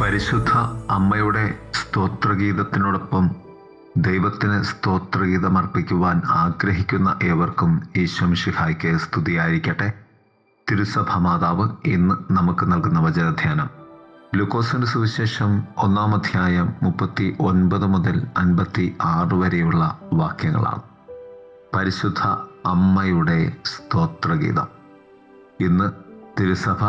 പരിശുദ്ധ അമ്മയുടെ സ്തോത്രഗീതത്തിനോടൊപ്പം ദൈവത്തിന് സ്തോത്രഗീതം അർപ്പിക്കുവാൻ ആഗ്രഹിക്കുന്ന ഏവർക്കും ഈശോ മിശിഹായ്ക്ക് സ്തുതിയായിരിക്കട്ടെ. തിരുസഭ മാതാവ് ഇന്ന് നമുക്ക് നൽകുന്ന വചനധ്യാനം ലൂക്കോസിന്റെ സുവിശേഷം 1-ാം അധ്യായം 39 മുതൽ 56 വരെയുള്ള വാക്യങ്ങളാണ്. പരിശുദ്ധ അമ്മയുടെ സ്തോത്രഗീതം. ഇന്ന് തിരുസഭ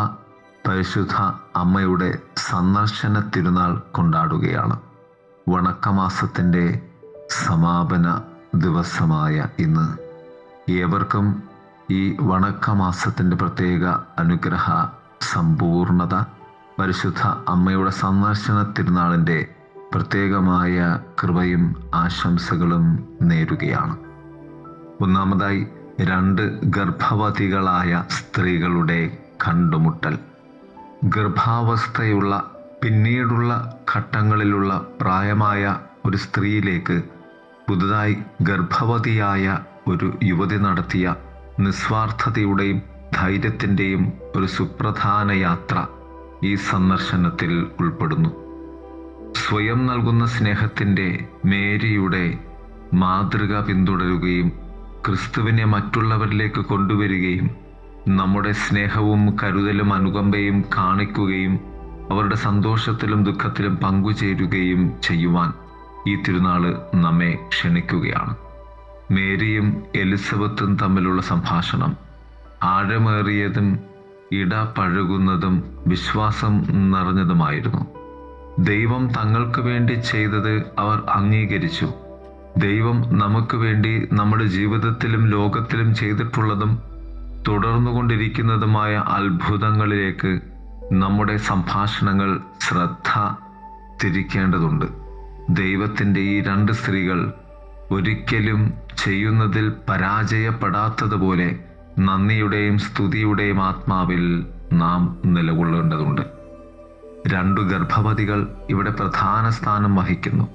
പരിശുദ്ധ അമ്മയുടെ സന്ദർശന തിരുനാൾ കൊണ്ടാടുകയാണ്. വണക്കമാസത്തിൻ്റെ സമാപന ദിവസമായ ഇന്ന് ഏവർക്കും ഈ വണക്കമാസത്തിൻ്റെ പ്രത്യേക അനുഗ്രഹ സമ്പൂർണത, പരിശുദ്ധ അമ്മയുടെ സന്ദർശന തിരുനാളിൻ്റെ പ്രത്യേകമായ കൃപയും ആശംസകളും നേരുകയാണ്. ഒന്നാമതായി 2 ഗർഭവതികളായ സ്ത്രീകളുടെ കണ്ടുമുട്ടൽ. ഗർഭാവസ്ഥയുള്ള പിന്നീടുള്ള ഘട്ടങ്ങളിലുള്ള പ്രായമായ ഒരു സ്ത്രീയിലേക്ക് പുതുതായി ഗർഭവതിയായ ഒരു യുവതി നടത്തിയ നിസ്വാർത്ഥതയുടെയും ധൈര്യത്തിൻ്റെയും ഒരു സുപ്രധാന യാത്ര ഈ സന്ദർശനത്തിൽ ഉൾപ്പെടുന്നു. സ്വയം നൽകുന്ന സ്നേഹത്തിൻ്റെ മേരിയുടെ മാതൃക പിന്തുടരുകയും ക്രിസ്തുവിനെ മറ്റുള്ളവരിലേക്ക് കൊണ്ടുവരികയും നമ്മുടെ സ്നേഹവും കരുതലും അനുകമ്പയും കാണിക്കുകയും അവരുടെ സന്തോഷത്തിലും ദുഃഖത്തിലും പങ്കുചേരുകയും ചെയ്യുവാൻ ഈ തിരുനാൾ നമ്മെ ക്ഷണിക്കുകയാണ്. മേരിയും എലിസബത്തും തമ്മിലുള്ള സംഭാഷണം ആഴമേറിയതും ഇടപഴകുന്നതും വിശ്വാസം നിറഞ്ഞതുമായിരുന്നു. ദൈവം തങ്ങൾക്ക് വേണ്ടി ചെയ്തത് അവർ അംഗീകരിച്ചു. ദൈവം നമുക്ക് വേണ്ടി നമ്മുടെ ജീവിതത്തിലും ലോകത്തിലും ചെയ്തിട്ടുള്ളതും തുടർന്നുകൊണ്ടിരിക്കുന്നതുമായ അത്ഭുതങ്ങളിലേക്ക് നമ്മുടെ സംഭാഷണങ്ങൾ ശ്രദ്ധ തിരിക്കേണ്ടതുണ്ട്. ദൈവത്തിൻ്റെ ഈ 2 സ്ത്രീകൾ ഒരിക്കലും ചെയ്യുന്നതിൽ പരാജയപ്പെടാത്തതുപോലെ നന്ദിയുടെയും സ്തുതിയുടെയും ആത്മാവിൽ നാം നിലകൊള്ളേണ്ടതുണ്ട്. 2 ഗർഭവതികൾ ഇവിടെ പ്രധാന സ്ഥാനം വഹിക്കുന്നു.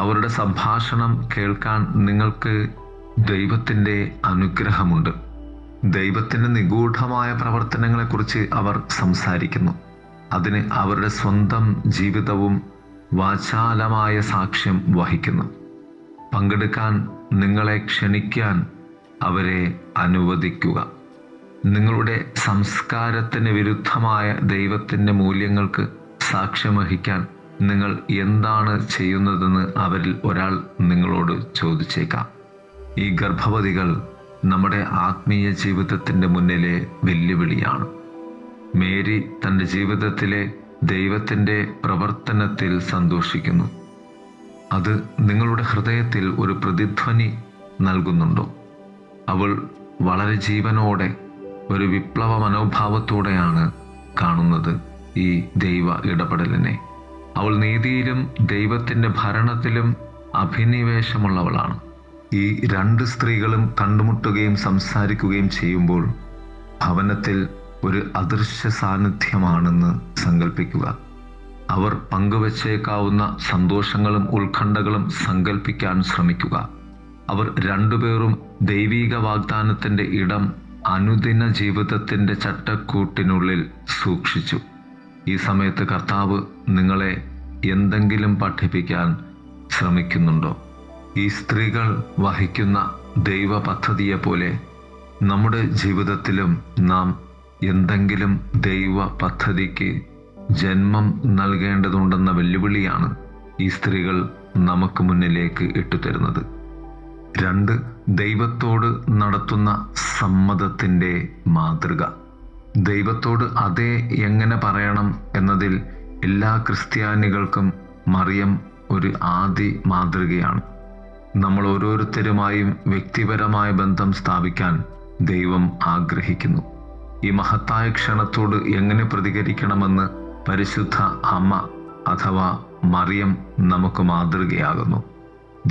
അവരുടെ സംഭാഷണം കേൾക്കാൻ നിങ്ങൾക്ക് ദൈവത്തിൻ്റെ അനുഗ്രഹമുണ്ട്. ദൈവത്തിൻ്റെ നിഗൂഢമായ പ്രവർത്തനങ്ങളെക്കുറിച്ച് അവർ സംസാരിക്കുന്നു. അതിന് അവരുടെ സ്വന്തം ജീവിതവും വാചാലമായ സാക്ഷ്യം വഹിക്കുന്നു. പങ്കെടുക്കാൻ നിങ്ങളെ ക്ഷണിക്കാൻ അവരെ അനുവദിക്കുക. നിങ്ങളുടെ സംസ്കാരത്തിന് വിരുദ്ധമായ ദൈവത്തിൻ്റെ മൂല്യങ്ങൾക്ക് സാക്ഷ്യം വഹിക്കാൻ നിങ്ങൾ എന്താണ് ചെയ്യുന്നതെന്ന് അവരിൽ ഒരാൾ നിങ്ങളോട് ചോദിച്ചേക്കാം. ഈ ഗർഭവതികൾ നമ്മുടെ ആത്മീയ ജീവിതത്തിൻ്റെ മുന്നിലെ വെല്ലുവിളിയാണ്. മേരി തൻ്റെ ജീവിതത്തിലെ ദൈവത്തിൻ്റെ പ്രവർത്തനത്തിൽ സന്തോഷിക്കുന്നു. അത് നിങ്ങളുടെ ഹൃദയത്തിൽ ഒരു പ്രതിധ്വനി നൽകുന്നുണ്ടോ? അവൾ വളരെ ജീവനോടെ ഒരു വിപ്ലവ മനോഭാവത്തോടെയാണ് കാണുന്നത് ഈ ദൈവ ഇടപെടലിനെ. അവൾ നീതിയിലും ദൈവത്തിൻ്റെ ഭരണത്തിലും അഭിനിവേശമുള്ളവളാണ്. ഈ 2 സ്ത്രീകളും കണ്ടുമുട്ടുകയും സംസാരിക്കുകയും ചെയ്യുമ്പോൾ ഭവനത്തിൽ ഒരു അദൃശ്യ സാന്നിധ്യമാണെന്ന് സങ്കല്പിക്കുക. അവർ പങ്കുവച്ചേക്കാവുന്ന സന്തോഷങ്ങളും ഉത്കണ്ഠകളും സങ്കല്പിക്കാൻ ശ്രമിക്കുക. അവർ 2 പേരും ദൈവിക വാഗ്ദാനത്തിൻ്റെ ഇടം അനുദിന ജീവിതത്തിൻ്റെ ചട്ടക്കൂട്ടിനുള്ളിൽ സൂക്ഷിച്ചു. ഈ സമയത്ത് കർത്താവ് നിങ്ങളെ എന്തെങ്കിലും പഠിപ്പിക്കാൻ ശ്രമിക്കുന്നുണ്ടോ? ഈ സ്ത്രീകൾ വഹിക്കുന്ന ദൈവ പദ്ധതിയെപ്പോലെ നമ്മുടെ ജീവിതത്തിലും നാം എന്തെങ്കിലും ദൈവ പദ്ധതിക്ക് ജന്മം നൽകേണ്ടതുണ്ടെന്ന വെല്ലുവിളിയാണ് ഈ സ്ത്രീകൾ നമുക്ക് മുന്നിലേക്ക് ഇട്ടുതരുന്നത്. 2 ദൈവത്തോട് നടത്തുന്ന സമ്മതത്തിൻ്റെ മാതൃക. ദൈവത്തോട് അതേ എങ്ങനെ പറയണം എന്നതിൽ എല്ലാ ക്രിസ്ത്യാനികൾക്കും മറിയം ഒരു ആദി മാതൃകയാണ്. നമ്മൾ ഓരോരുത്തരുമായും വ്യക്തിപരമായ ബന്ധം സ്ഥാപിക്കാൻ ദൈവം ആഗ്രഹിക്കുന്നു. ഈ മഹത്തായ ക്ഷണത്തോട് എങ്ങനെ പ്രതികരിക്കണമെന്ന് പരിശുദ്ധ അമ്മ അഥവാ മറിയം നമുക്ക് മാതൃകയാകുന്നു.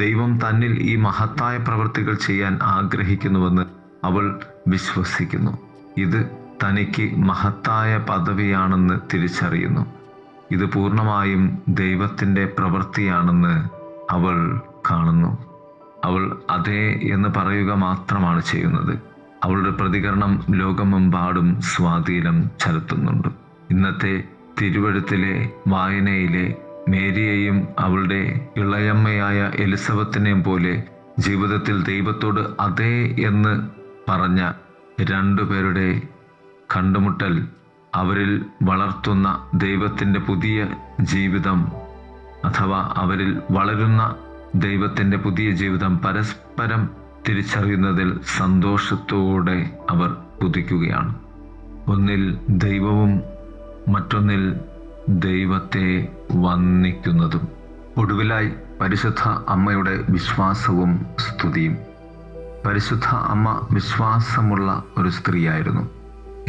ദൈവം തന്നിൽ ഈ മഹത്തായ പ്രവൃത്തികൾ ചെയ്യാൻ ആഗ്രഹിക്കുന്നുവെന്ന് അവൾ വിശ്വസിക്കുന്നു. ഇത് തനിക്ക് മഹത്തായ പദവിയാണെന്ന് തിരിച്ചറിയുന്നു. ഇത് പൂർണ്ണമായും ദൈവത്തിൻ്റെ പ്രവൃത്തിയാണെന്ന് അവൾ കാണുന്നു. അവൾ അതേ എന്ന് പറയുക മാത്രമാണ് ചെയ്യുന്നത്. അവളുടെ പ്രതികരണം ലോകമെമ്പാടും സ്വാധീനം ചെലുത്തുന്നുണ്ട്. ഇന്നത്തെ തിരുവെഴുത്തിലെ വായനയിലെ മേരിയെയും അവളുടെ ഇളയമ്മയായ എലിസബത്തിനെയും പോലെ ജീവിതത്തിൽ ദൈവത്തോട് അതെ എന്ന് പറഞ്ഞ രണ്ടുപേരുടെ കണ്ടുമുട്ടൽ അവരിൽ വളർത്തുന്ന ദൈവത്തിൻ്റെ പുതിയ ജീവിതം, അഥവാ അവരിൽ വളരുന്ന ദൈവത്തിൻ്റെ പുതിയ ജീവിതം പരസ്പരം തിരിച്ചറിയുന്നതിൽ സന്തോഷത്തോടെ അവർ കുതിക്കുകയാണ്. ഒന്നിൽ ദൈവവും മറ്റൊന്നിൽ ദൈവത്തെ വന്ദിക്കുന്നതും. ഒടുവിലായി പരിശുദ്ധ അമ്മയുടെ വിശ്വാസവും സ്തുതിയും. പരിശുദ്ധ അമ്മ വിശ്വാസമുള്ള ഒരു സ്ത്രീയായിരുന്നു.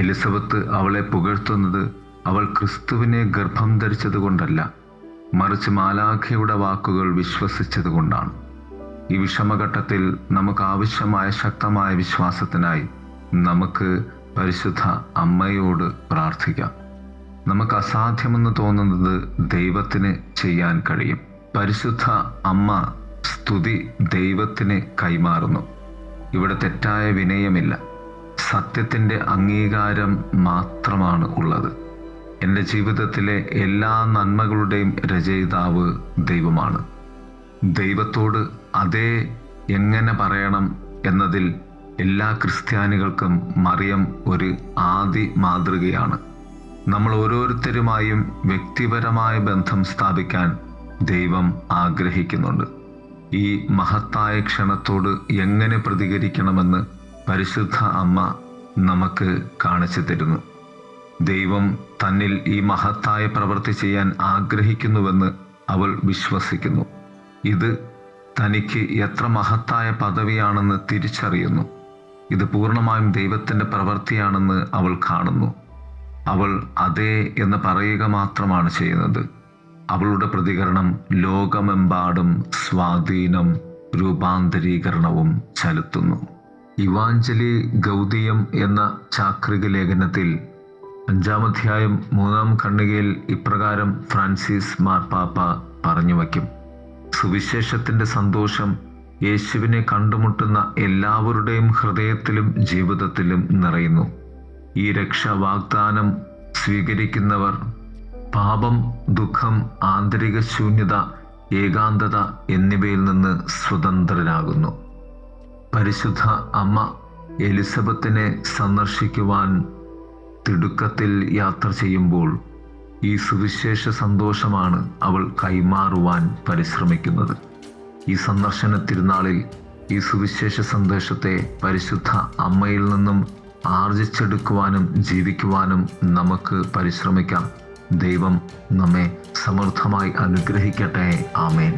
എലിസബത്ത് അവളെ പുകഴ്ത്തുന്നത് അവൾ ക്രിസ്തുവിനെ ഗർഭം ധരിച്ചത് കൊണ്ടല്ല, മറിച്ച് മാലാഖയുടെ വാക്കുകൾ വിശ്വസിച്ചത് കൊണ്ടാണ്. ഈ വിഷമഘട്ടത്തിൽ നമുക്ക് ആവശ്യമായ ശക്തമായ വിശ്വാസത്തിനായി നമുക്ക് പരിശുദ്ധ അമ്മയോട് പ്രാർത്ഥിക്കാം. നമുക്ക് അസാധ്യമെന്ന് തോന്നുന്നത് ദൈവത്തിന് ചെയ്യാൻ കഴിയും. പരിശുദ്ധ അമ്മ സ്തുതി ദൈവത്തിന് കൈമാറുന്നു. ഇവിടെ തെറ്റായ വിനയമില്ല, സത്യത്തിൻ്റെ അംഗീകാരം മാത്രമാണ് ഉള്ളത്. എൻ്റെ ജീവിതത്തിലെ എല്ലാ നന്മകളുടെയും രചയിതാവ് ദൈവമാണ്. ദൈവത്തോട് അതേ എങ്ങനെ പറയണം എന്നതിൽ എല്ലാ ക്രിസ്ത്യാനികൾക്കും മറിയം ഒരു ആദി മാതൃകയാണ്. നമ്മൾ ഓരോരുത്തരുമായും വ്യക്തിപരമായ ബന്ധം സ്ഥാപിക്കാൻ ദൈവം ആഗ്രഹിക്കുന്നുണ്ട്. ഈ മഹത്തായ ക്ഷണത്തോട് എങ്ങനെ പ്രതികരിക്കണമെന്ന് പരിശുദ്ധ അമ്മ നമുക്ക് കാണിച്ചു തരുന്നു. ദൈവം തന്നിൽ ഈ മഹത്തായ പ്രവൃത്തി ചെയ്യാൻ ആഗ്രഹിക്കുന്നുവെന്ന് അവൾ വിശ്വസിക്കുന്നു. ഇത് തനിക്ക് എത്ര മഹത്തായ പദവിയാണെന്ന് തിരിച്ചറിയുന്നു. ഇത് പൂർണ്ണമായും ദൈവത്തിൻ്റെ പ്രവൃത്തിയാണെന്ന് അവൾ കാണുന്നു. അവൾ അതേ എന്ന് പറയുക മാത്രമാണ് ചെയ്യുന്നത്. അവളുടെ പ്രതികരണം ലോകമെമ്പാടും സ്വാധീനം, രൂപാന്തരീകരണവും ചെലുത്തുന്നു. ഇവാഞ്ചലി ഗൗതിയം എന്ന ചാക്രിക ലേഖനത്തിൽ 5-ാം അധ്യായം 3-ാം ഖണ്ഡികയിൽ ഇപ്രകാരം ഫ്രാൻസിസ് മാർപ്പാപ്പ പറഞ്ഞു വയ്ക്കും: സുവിശേഷത്തിൻ്റെ സന്തോഷം യേശുവിനെ കണ്ടുമുട്ടുന്ന എല്ലാവരുടെയും ഹൃദയത്തിലും ജീവിതത്തിലും നിറയുന്നു. ഈ രക്ഷാ വാഗ്ദാനം സ്വീകരിക്കുന്നവർ പാപം, ദുഃഖം, ആന്തരിക ശൂന്യത, ഏകാന്തത എന്നിവയിൽ നിന്ന് സ്വതന്ത്രരാകുന്നു. പരിശുദ്ധ അമ്മ എലിസബത്തിനെ സന്ദർശിക്കുവാൻ തിടുക്കത്തിൽ യാത്ര ചെയ്യുമ്പോൾ ഈ സുവിശേഷ സന്തോഷമാണ് അവൾ കൈമാറുവാൻ പരിശ്രമിക്കുന്നത്. ഈ സന്ദർശന തിരുനാളിൽ ഈ സുവിശേഷ സന്ദേശത്തെ പരിശുദ്ധ അമ്മയിൽ നിന്നും ആർജിച്ചെടുക്കുവാനും ജീവിക്കുവാനും നമുക്ക് പരിശ്രമിക്കാം. ദൈവം നമ്മെ സമൃദ്ധമായി അനുഗ്രഹിക്കട്ടെ. ആമേൻ.